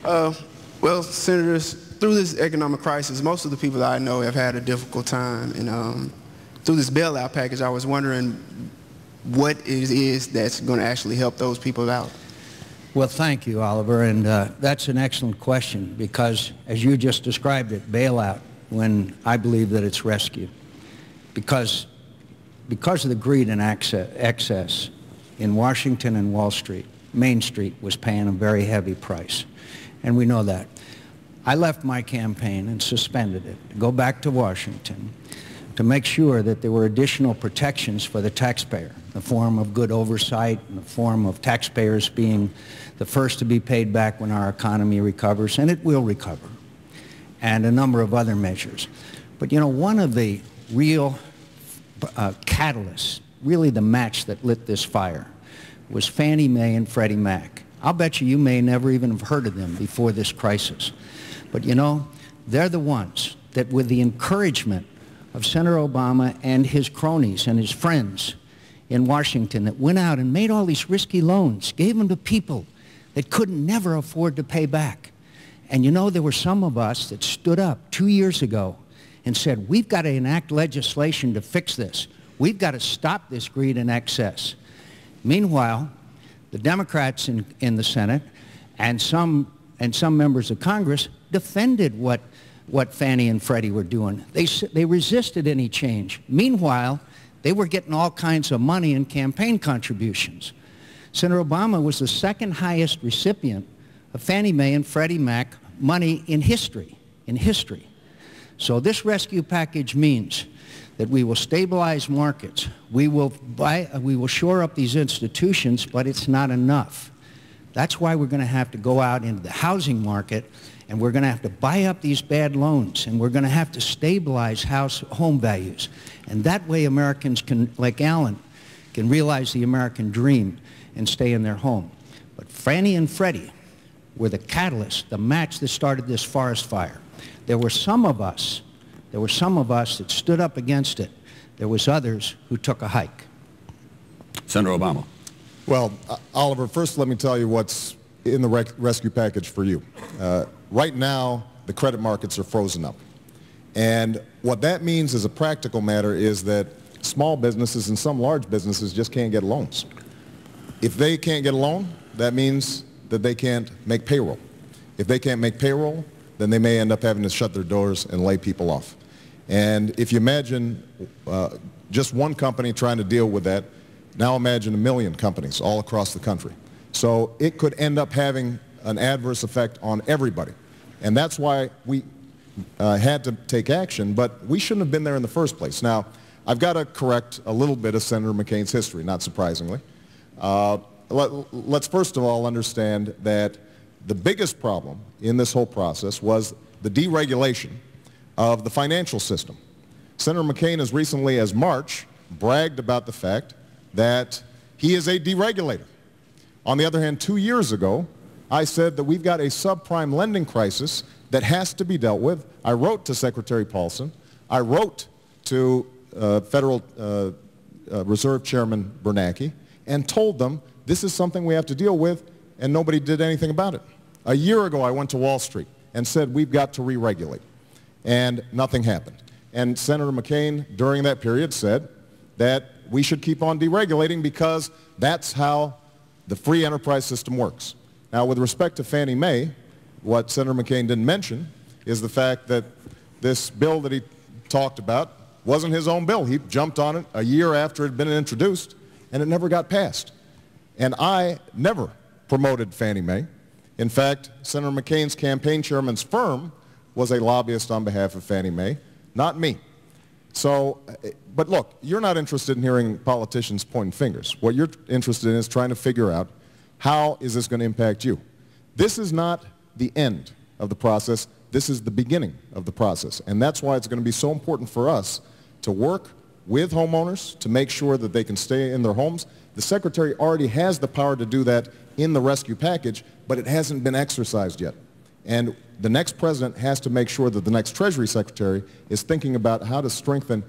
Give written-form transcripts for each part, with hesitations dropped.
Well, Senators, through this economic crisis, most of the people that I know have had a difficult time. And through this bailout package, I was wondering what it is that's going to actually help those people out. Well, thank you, Oliver, and that's an excellent question because, as you just described it, bailout, when I believe that it's rescue. Because of the greed and excess in Washington and Wall Street, Main Street was paying a very heavy price, and we know that. I left my campaign and suspended it to go back to Washington to make sure that there were additional protections for the taxpayer, in the form of good oversight, in the form of taxpayers being the first to be paid back when our economy recovers, and it will recover, and a number of other measures. But you know, one of the real catalysts, really the match that lit this fire, was Fannie Mae and Freddie Mac. I'll bet you may never even have heard of them before this crisis. But you know, they're the ones that, with the encouragement of Senator Obama and his cronies and his friends in Washington, that went out and made all these risky loans, gave them to people that could never afford to pay back. And you know, there were some of us that stood up 2 years ago and said, we've got to enact legislation to fix this. We've got to stop this greed and excess. Meanwhile, the Democrats in the Senate and some members of Congress defended what Fannie and Freddie were doing. They resisted any change. Meanwhile, they were getting all kinds of money in campaign contributions. Senator Obama was the second highest recipient of Fannie Mae and Freddie Mac money in history. So this rescue package means that we will stabilize markets. We will shore up these institutions, but it's not enough. That's why we're going to have to go out into the housing market, and we're going to have to buy up these bad loans, and we're going to have to stabilize home values. And that way Americans can, like Alan, can realize the American dream and stay in their home. But Fannie and Freddie were the catalyst, the match that started this forest fire. There were some of us that stood up against it. There was others who took a hike. Senator Obama. Well, Oliver, first let me tell you what's in the rescue package for you. Right now, the credit markets are frozen up. And what that means as a practical matter is that small businesses and some large businesses just can't get loans. If they can't get a loan, that means that they can't make payroll. If they can't make payroll, then they may end up having to shut their doors and lay people off. And if you imagine just one company trying to deal with that, now imagine 1 million companies all across the country. So it could end up having an adverse effect on everybody. And that's why we had to take action, but we shouldn't have been there in the first place. Now, I've got to correct a little bit of Senator McCain's history, not surprisingly. Let's first of all understand that the biggest problem in this whole process was the deregulation of the financial system. Senator McCain, as recently as March, bragged about the fact that he is a deregulator. On the other hand, 2 years ago, I said that we've got a subprime lending crisis that has to be dealt with. I wrote to Secretary Paulson. I wrote to Federal Reserve Chairman Bernanke and told them this is something we have to deal with, and nobody did anything about it. A year ago, I went to Wall Street and said we've got to re-regulate, and nothing happened. And Senator McCain, during that period, said that we should keep on deregulating because that's how the free enterprise system works. Now, with respect to Fannie Mae, what Senator McCain didn't mention is the fact that this bill that he talked about wasn't his own bill. He jumped on it a year after it had been introduced, and it never got passed. And I never promoted Fannie Mae. In fact, Senator McCain's campaign chairman's firm was a lobbyist on behalf of Fannie Mae, not me. So, but look, you're not interested in hearing politicians pointing fingers. What you're interested in is trying to figure out how is this going to impact you. This is not the end of the process. This is the beginning of the process. And that's why it's going to be so important for us to work with homeowners to make sure that they can stay in their homes. The Secretary already has the power to do that in the rescue package, but it hasn't been exercised yet. And the next president has to make sure that the next Treasury Secretary is thinking about how to strengthen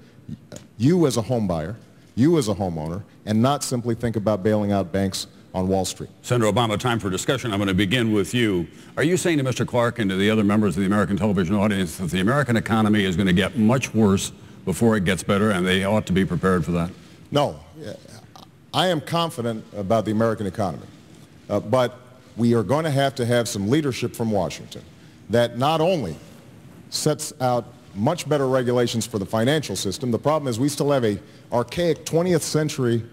you as a home buyer, you as a homeowner, and not simply think about bailing out banks on Wall Street. Senator Obama, time for discussion. I'm going to begin with you. Are you saying to Mr. Clark and to the other members of the American television audience that the American economy is going to get much worse before it gets better, and they ought to be prepared for that? No. I am confident about the American economy, but we are going to have some leadership from Washington that not only sets out much better regulations for the financial system. The problem is we still have a archaic 20th century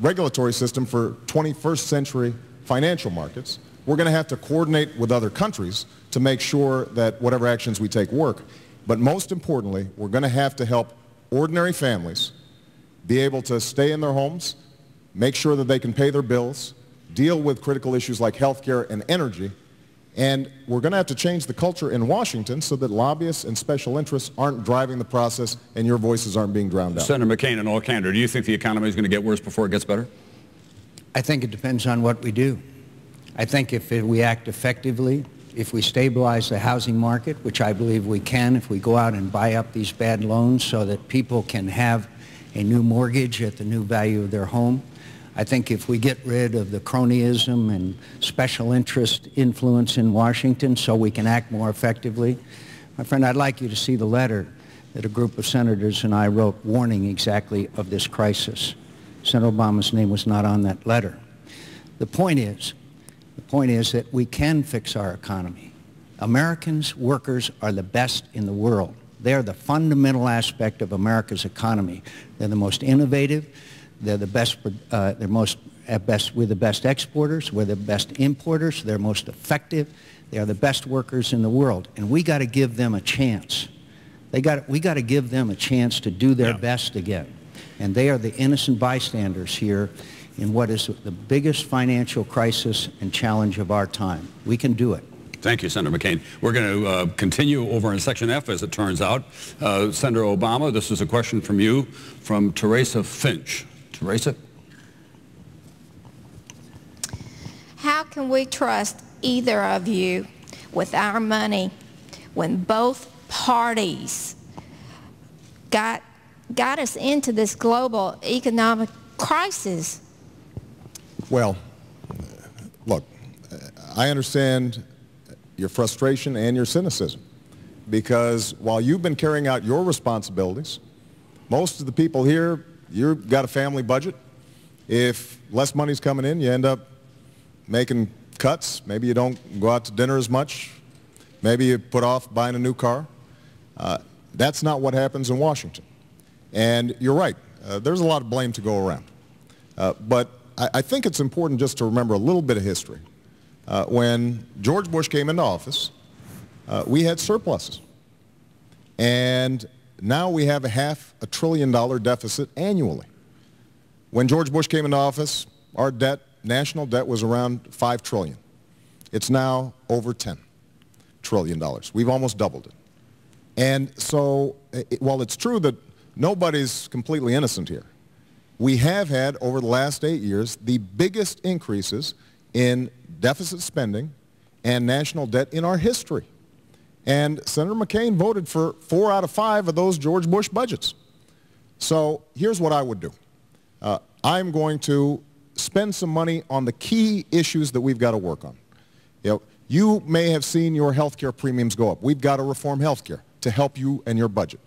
regulatory system for 21st century financial markets. We're going to have to coordinate with other countries to make sure that whatever actions we take work. But most importantly, we're going to help ordinary families be able to stay in their homes, make sure that they can pay their bills, deal with critical issues like health care and energy, and we're going to have to change the culture in Washington so that lobbyists and special interests aren't driving the process and your voices aren't being drowned out. Senator McCain, in all candor, do you think the economy is going to get worse before it gets better? I think it depends on what we do. I think if we act effectively, if we stabilize the housing market, which I believe we can, if we go out and buy up these bad loans so that people can have a new mortgage at the new value of their home. I think if we get rid of the cronyism and special interest influence in Washington so we can act more effectively. My friend, I'd like you to see the letter that a group of senators and I wrote warning exactly of this crisis. Senator Obama's name was not on that letter. The point is that we can fix our economy. Americans, workers, are the best in the world. They are the fundamental aspect of America's economy. They're the most innovative. They're the best. We're the best exporters. We're the best importers. They're most effective. They are the best workers in the world, and we got to give them a chance. We got to give them a chance to do their best again, and they are the innocent bystanders here in what is the biggest financial crisis and challenge of our time. We can do it. Thank you, Senator McCain. We're going to continue over in Section F, as it turns out. Senator Obama, this is a question from you, from Teresa Finch. Teresa? How can we trust either of you with our money when both parties got us into this global economic crisis? Well, look, I understand your frustration and your cynicism, because while you've been carrying out your responsibilities, most of the people here, you've got a family budget. If less money's coming in, you end up making cuts. Maybe you don't go out to dinner as much. Maybe you put off buying a new car. That's not what happens in Washington. And you're right, there's a lot of blame to go around. But I think it's important just to remember a little bit of history. When George Bush came into office, we had surpluses. And now we have a $500 billion deficit annually. When George Bush came into office, our debt, national debt, was around $5 trillion. It's now over $10 trillion. We've almost doubled it. And so, while it's true that nobody's completely innocent here, we have had, over the last 8 years, the biggest increases in deficit spending and national debt in our history. And Senator McCain voted for 4 out of 5 of those George Bush budgets. So here's what I would do. I'm going to spend some money on the key issues that we've got to work on. You may have seen your health care premiums go up. We've got to reform health care to help you and your budget.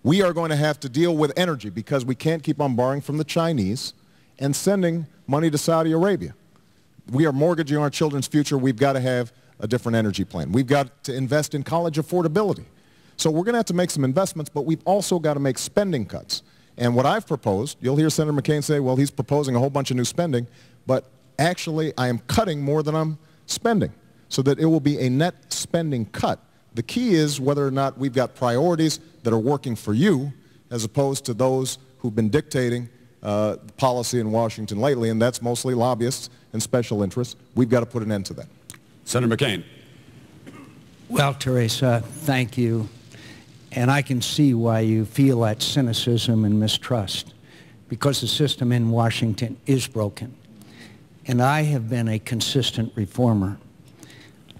We are going to have to deal with energy because we can't keep on borrowing from the Chinese and sending money to Saudi Arabia. We are mortgaging our children's future. We've got to have a different energy plan. We've got to invest in college affordability. So we're going to have to make some investments, but we've also got to make spending cuts. And what I've proposed, you'll hear Senator McCain say, well, he's proposing a whole bunch of new spending, but actually I am cutting more than I'm spending so that it will be a net spending cut. The key is whether or not we've got priorities that are working for you as opposed to those who've been dictating policy in Washington lately, and that's mostly lobbyists and special interests. We've got to put an end to that. Senator McCain. Well, Teresa, thank you. And I can see why you feel that cynicism and mistrust, because the system in Washington is broken. And I have been a consistent reformer.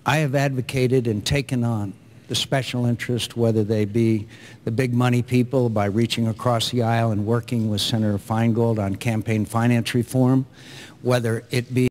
I have advocated and taken on the special interest, whether they be the big money people by reaching across the aisle and working with Senator Feingold on campaign finance reform, whether it be